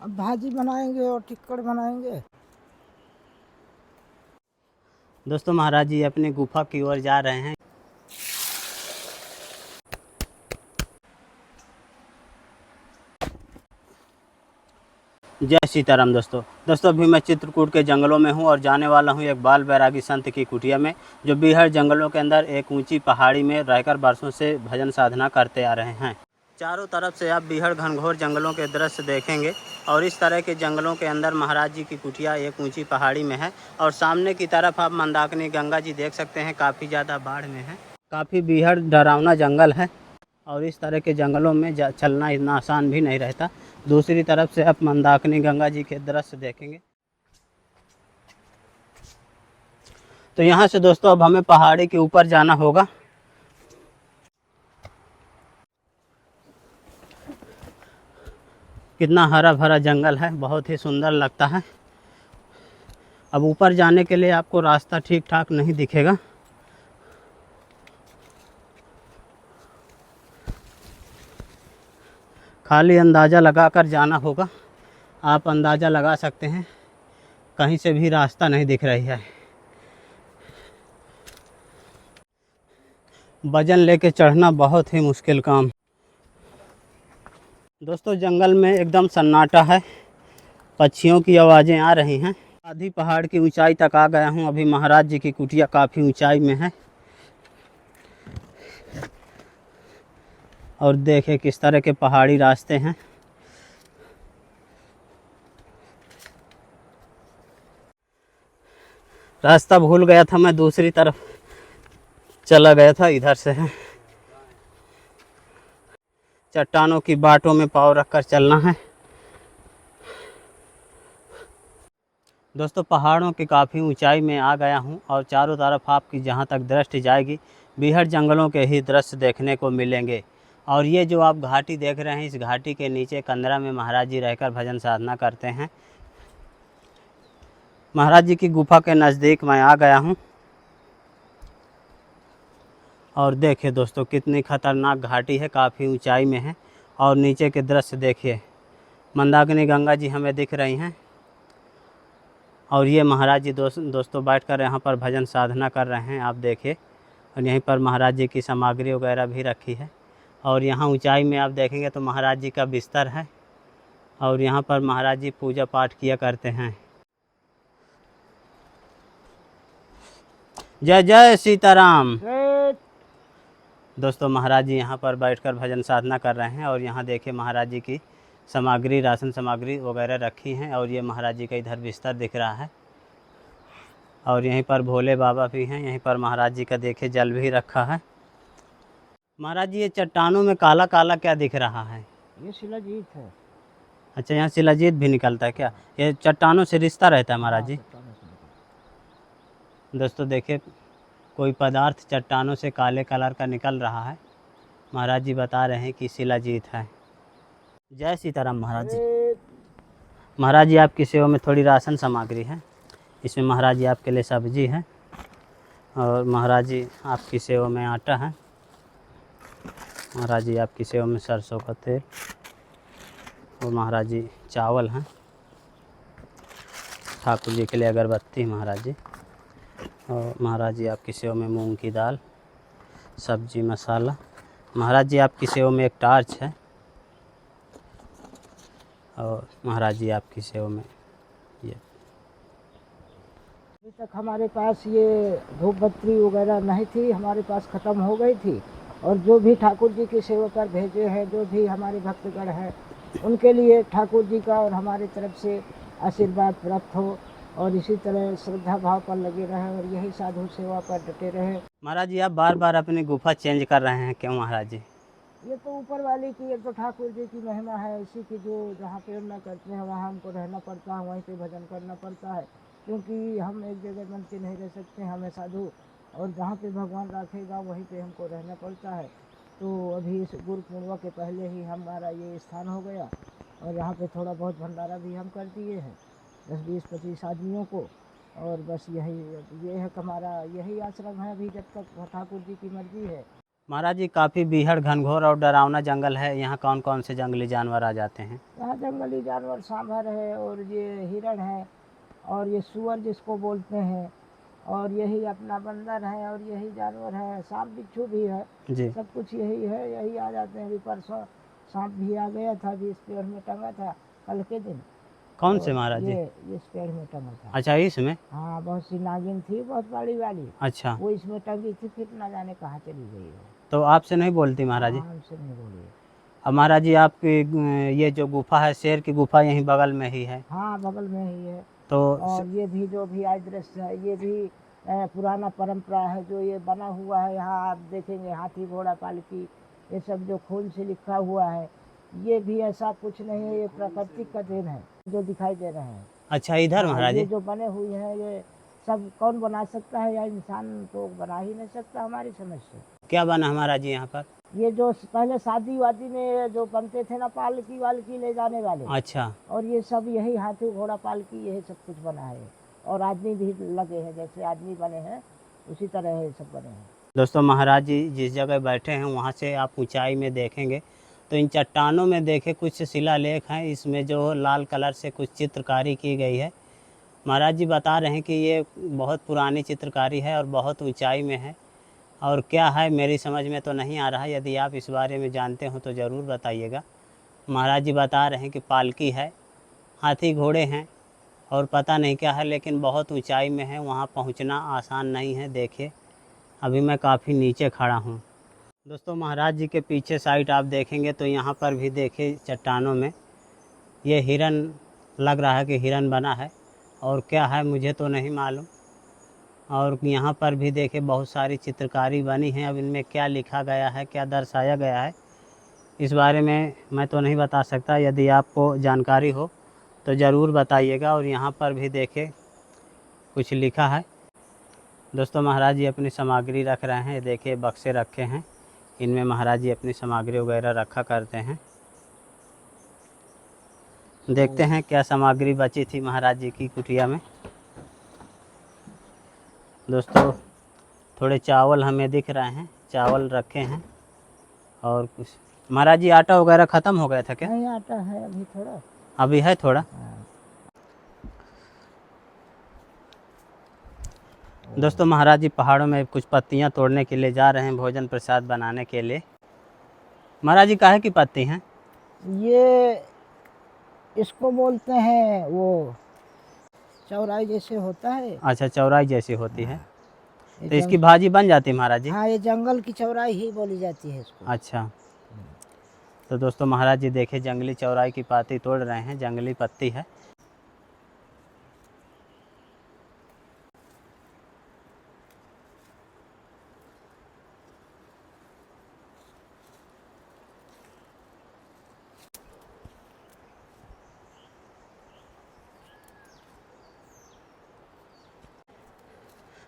अब भाजी बनाएंगे और टिक्कड़ बनाएंगे। दोस्तों महाराज जी अपनी गुफा की ओर जा रहे हैं। जय सीताराम। दोस्तों अभी मैं चित्रकूट के जंगलों में हूँ और जाने वाला हूँ एक बाल बैरागी संत की कुटिया में, जो बीहड़ जंगलों के अंदर एक ऊंची पहाड़ी में रहकर बरसों से भजन साधना करते आ रहे हैं। चारों तरफ से आप बीहड़ घनघोर जंगलों के दृश्य देखेंगे और इस तरह के जंगलों के अंदर महाराज जी की कुटिया एक ऊंची पहाड़ी में है। और सामने की तरफ आप मंदाकिनी गंगा जी देख सकते हैं, काफ़ी ज़्यादा बाढ़ में है। काफ़ी बीहड़ डरावना जंगल है और इस तरह के जंगलों में चलना इतना आसान भी नहीं रहता। दूसरी तरफ से आप मंदाकिनी गंगा जी के दृश्य देखेंगे। तो यहाँ से दोस्तों अब हमें पहाड़ी के ऊपर जाना होगा। कितना हरा भरा जंगल है, बहुत ही सुंदर लगता है। अब ऊपर जाने के लिए आपको रास्ता ठीक ठाक नहीं दिखेगा। खाली अंदाज़ा लगाकर जाना होगा। आप अंदाज़ा लगा सकते हैं, कहीं से भी रास्ता नहीं दिख रही है। वजन लेके चढ़ना बहुत ही मुश्किल काम। दोस्तों जंगल में एकदम सन्नाटा है, पक्षियों की आवाज़ें आ रही हैं। आधी पहाड़ की ऊंचाई तक आ गया हूं। अभी महाराज जी की कुटिया काफ़ी ऊंचाई में है और देखें किस तरह के पहाड़ी रास्ते हैं। रास्ता भूल गया था, मैं दूसरी तरफ चला गया था, इधर से है। चट्टानों की बाटों में पाँव रखकर चलना है। दोस्तों पहाड़ों की काफ़ी ऊंचाई में आ गया हूं और चारों तरफ आपकी जहां तक दृष्टि जाएगी बीहड़ जंगलों के ही दृश्य देखने को मिलेंगे। और ये जो आप घाटी देख रहे हैं, इस घाटी के नीचे कंदरा में महाराज जी रहकर भजन साधना करते हैं। महाराज जी की गुफा के नज़दीक मैं आ गया हूं और देखिए दोस्तों कितनी खतरनाक घाटी है, काफ़ी ऊंचाई में है। और नीचे के दृश्य देखिए, मंदाकिनी गंगा जी हमें दिख रही हैं और ये महाराज जी दोस्तों बैठकर यहाँ पर भजन साधना कर रहे हैं, आप देखिए। और यहीं पर महाराज जी की सामग्री वगैरह भी रखी है। और यहाँ ऊंचाई में आप देखेंगे तो महाराज जी का बिस्तर है और यहाँ पर महाराज जी पूजा पाठ किया करते हैं। जय जय सीताराम। दोस्तों महाराज जी यहाँ पर बैठकर भजन साधना कर रहे हैं और यहाँ देखिए महाराज जी की सामग्री, राशन सामग्री वगैरह रखी हैं। और ये महाराज जी का इधर बिस्तर दिख रहा है और यहीं पर भोले बाबा भी हैं। यहीं पर महाराज जी का देखिए जल भी रखा है। महाराज जी ये चट्टानों में काला काला क्या दिख रहा है? ये शिलाजीत है। अच्छा, यहाँ शिलाजीत भी निकलता है क्या? ये चट्टानों से रिश्ता रहता है महाराज जी? दोस्तों देखिए कोई पदार्थ चट्टानों से काले कलर का निकल रहा है। महाराज जी बता रहे हैं कि शिलाजीत है। जय सीताराम महाराज जी। महाराज जी आपकी सेवा में थोड़ी राशन सामग्री है, इसमें महाराज जी आपके लिए सब्जी है और महाराज जी आपकी सेवा में आटा है। महाराज जी आपकी सेवा में सरसों का तेल और महाराज जी चावल हैं। ठाकुर जी के लिए अगरबत्ती महाराज जी। और महाराज जी आपकी सेवा में मूंग की दाल, सब्जी, मसाला। महाराज जी आपकी सेवा में एक टार्च है और महाराज जी आपकी सेवा में ये। अभी तक हमारे पास ये धूप बत्ती वगैरह नहीं थी, हमारे पास ख़त्म हो गई थी। और जो भी ठाकुर जी की सेवा पर भेजे हैं, जो भी हमारे भक्तगण हैं, उनके लिए ठाकुर जी का और हमारी तरफ से आशीर्वाद प्राप्त हो और इसी तरह श्रद्धा भाव पर लगे रहें और यही साधु सेवा पर डटे रहें। महाराज जी आप बार बार अपनी गुफा चेंज कर रहे हैं क्यों महाराज जी? ये तो ऊपर वाले की, एक तो ठाकुर जी की महिमा है, इसी की जो जहाँ प्रेरणा करते हैं वहाँ हमको रहना पड़ता है, वहीं पे भजन करना पड़ता है। क्योंकि हम एक जगह बन के नहीं रह सकते, हमें साधु और जहाँ पे भगवान रखेगा वहीं पे हमको रहना पड़ता है। तो अभी इस गुरु पूर्णिमा के पहले ही हमारा ये स्थान हो गया और यहाँ पे थोड़ा बहुत भंडारा भी हम कर दिए हैं 10-20-25 आदमियों को। और बस यही ये है हमारा, यही आश्रम है अभी जब तक ठाकुर जी की मर्जी है। महाराज जी काफ़ी बीहड़ घनघोर और डरावना जंगल है, यहाँ कौन कौन से जंगली जानवर आ जाते हैं? यहाँ जंगली जानवर सांभर है, और ये हिरण है, और ये सुअर जिसको बोलते हैं, और यही अपना बंदर है, और यही जानवर है, सांप बिच्छू भी है, जी। सब कुछ यही है, यही आ जाते हैं। अभी परसों सांप भी आ गया था, भी इस पेड़ में टंगा था कल के दिन। कौन से महाराज जी? ये इस पेड़ में टंगा था। अच्छा, इसमें? हाँ, बहुत सी नागिन थी, बहुत बड़ी वाली। अच्छा, वो इसमें टंगी थी, फिर ना जाने कहाँ चली गई है। तो आपसे नहीं बोलती महाराज जी? हाँ, हमसे नहीं बोली। अब महाराज जी आपकी ये जो गुफा है, शेर की गुफा यहीं बगल में ही है? हाँ, बगल में ही है। तो और ये भी जो भी आज दृश्य है, ये भी पुराना परंपरा है जो ये बना हुआ है। यहाँ आप देखेंगे हाथी घोड़ा पालकी, ये सब जो खून से लिखा हुआ है, ये भी ऐसा कुछ नहीं है, ये प्राकृतिक का देन है जो दिखाई दे रहे हैं। अच्छा, इधर महाराज ये जी? जो बने हुए हैं, ये सब कौन बना सकता है? या इंसान तो बना ही नहीं सकता हमारी समझ से। क्या बना महाराज जी यहाँ पर? ये जो पहले शादी वादी में जो बनते थे ना, पालकी वालकी ले जाने वाले, अच्छा, और ये सब यही हाथी घोड़ा पालकी यही सब कुछ बना है। और आदमी भी लगे हैं, जैसे आदमी बने हैं उसी तरह ये सब बने हैं। दोस्तों महाराज जी जिस जगह बैठे हैं वहाँ से आप ऊंचाई में देखेंगे तो इन चट्टानों में देखे कुछ शिलालेख हैं, इसमें जो लाल कलर से कुछ चित्रकारी की गई है। महाराज जी बता रहे हैं कि ये बहुत पुरानी चित्रकारी है और बहुत ऊंचाई में है, और क्या है मेरी समझ में तो नहीं आ रहा। यदि आप इस बारे में जानते हो तो ज़रूर बताइएगा। महाराज जी बता रहे हैं कि पालकी है, हाथी घोड़े हैं, और पता नहीं क्या है, लेकिन बहुत ऊंचाई में है, वहाँ पहुँचना आसान नहीं है। देखिए अभी मैं काफ़ी नीचे खड़ा हूँ। दोस्तों महाराज जी के पीछे साइड आप देखेंगे तो यहाँ पर भी देखिए चट्टानों में ये हिरन लग रहा है कि हिरन बना है, और क्या है मुझे तो नहीं मालूम। और यहाँ पर भी देखिए बहुत सारी चित्रकारी बनी है। अब इनमें क्या लिखा गया है, क्या दर्शाया गया है, इस बारे में मैं तो नहीं बता सकता। यदि आपको जानकारी हो तो ज़रूर बताइएगा। और यहाँ पर भी देखें कुछ लिखा है। दोस्तों महाराज जी अपनी सामग्री रख रहे हैं, देखिए बक्से रखे हैं, इनमें महाराज जी अपनी सामग्री वगैरह रखा करते हैं। देखते हैं क्या सामग्री बची थी महाराज जी की कुटिया में। दोस्तों थोड़े चावल हमें दिख रहे हैं, चावल रखे हैं, और कुछ। महाराज जी आटा वगैरह ख़त्म हो गया था क्या? नहीं, आटा है अभी थोड़ा। अभी है थोड़ा? हाँ। दोस्तों महाराज जी पहाड़ों में कुछ पत्तियां तोड़ने के लिए जा रहे हैं भोजन प्रसाद बनाने के लिए। महाराज जी काहे की पत्ती हैं? ये इसको बोलते हैं, वो चौराई जैसे होता है। अच्छा, चौराई जैसी होती है, ये तो इसकी भाजी बन जाती है महाराज जी? हाँ, ये जंगल की चौराई ही बोली जाती है इसको। अच्छा, तो दोस्तों महाराज जी देखिए जंगली चौराई की पत्ती तोड़ रहे हैं, जंगली पत्ती है।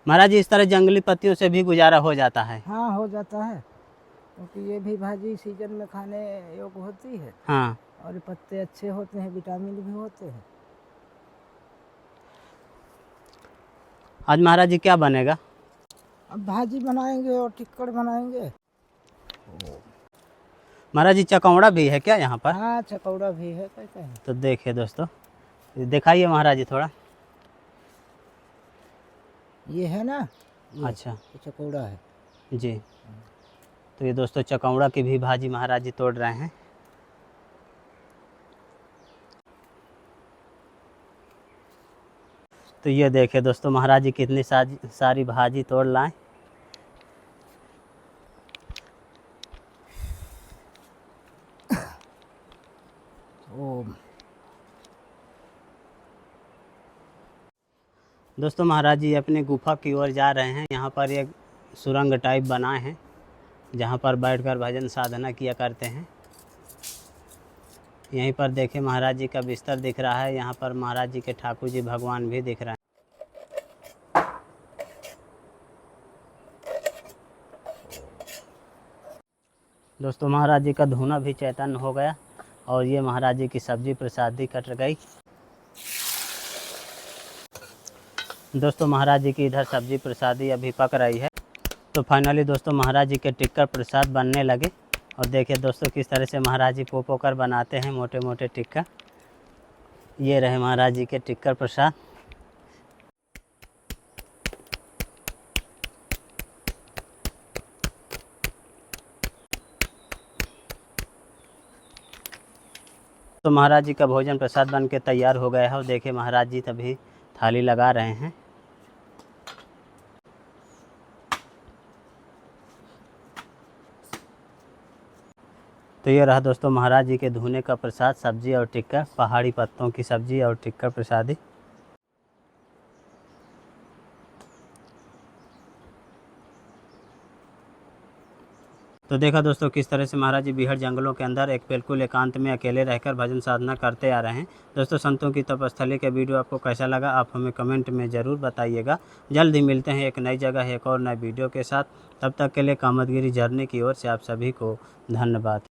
महाराज जी इस तरह जंगली पत्तियों से भी गुजारा हो जाता है? हाँ, हो जाता है, क्योंकि ये भी भाजी सीजन में खाने योग्य होती है। हाँ। और ये पत्ते अच्छे होते हैं, विटामिन भी होते हैं। आज महाराज जी क्या बनेगा? अब भाजी बनाएंगे और टिक्कड़ बनाएंगे। महाराज जी चकौड़ा भी है क्या यहाँ पर? हाँ, चकौड़ा भी है, कहते हैं। तो देखिए दोस्तों, दिखाइए महाराज जी थोड़ा। ये है ना, ये अच्छा चकौड़ा है जी। तो ये दोस्तों चकौड़ा की भी भाजी महाराज जी तोड़ रहे हैं। तो ये देखिए दोस्तों महाराज जी कितनी सारी भाजी तोड़ लाए। दोस्तों महाराज जी अपनी गुफा की ओर जा रहे हैं। यहाँ पर एक सुरंग टाइप बनाए हैं जहाँ पर बैठकर भजन साधना किया करते हैं। यहीं पर देखें महाराज जी का बिस्तर दिख रहा है, यहाँ पर महाराज जी के ठाकुर जी भगवान भी दिख रहे हैं। दोस्तों महाराज जी का धुना भी चैतन्य हो गया, और ये महाराज जी की सब्जी प्रसादी कट गई। दोस्तों महाराज जी की इधर सब्जी प्रसादी अभी पक रही है। तो फाइनली दोस्तों महाराज जी के टिक्कर प्रसाद बनने लगे। और देखिए दोस्तों किस तरह से महाराज जी पोपो कर बनाते हैं मोटे मोटे टिक्कर। ये रहे महाराज जी के टिक्कर प्रसाद। तो महाराज जी का भोजन प्रसाद बन के तैयार हो गया है। और देखिए महाराज जी तभी थाली लगा रहे हैं। तो ये रहा दोस्तों महाराज जी के धुने का प्रसाद, सब्जी और टिक्कर, पहाड़ी पत्तों की सब्जी और टिक्कर प्रसादी। तो देखा दोस्तों किस तरह से महाराज जी बीहड़ जंगलों के अंदर एक बिल्कुल एकांत में अकेले रहकर भजन साधना करते आ रहे हैं। दोस्तों संतों की तपस्थली का वीडियो आपको कैसा लगा आप हमें कमेंट में ज़रूर बताइएगा। जल्द ही मिलते हैं एक नई जगह एक और नए वीडियो के साथ। तब तक के लिए कामतगिरी जर्नी की ओर से आप सभी को धन्यवाद।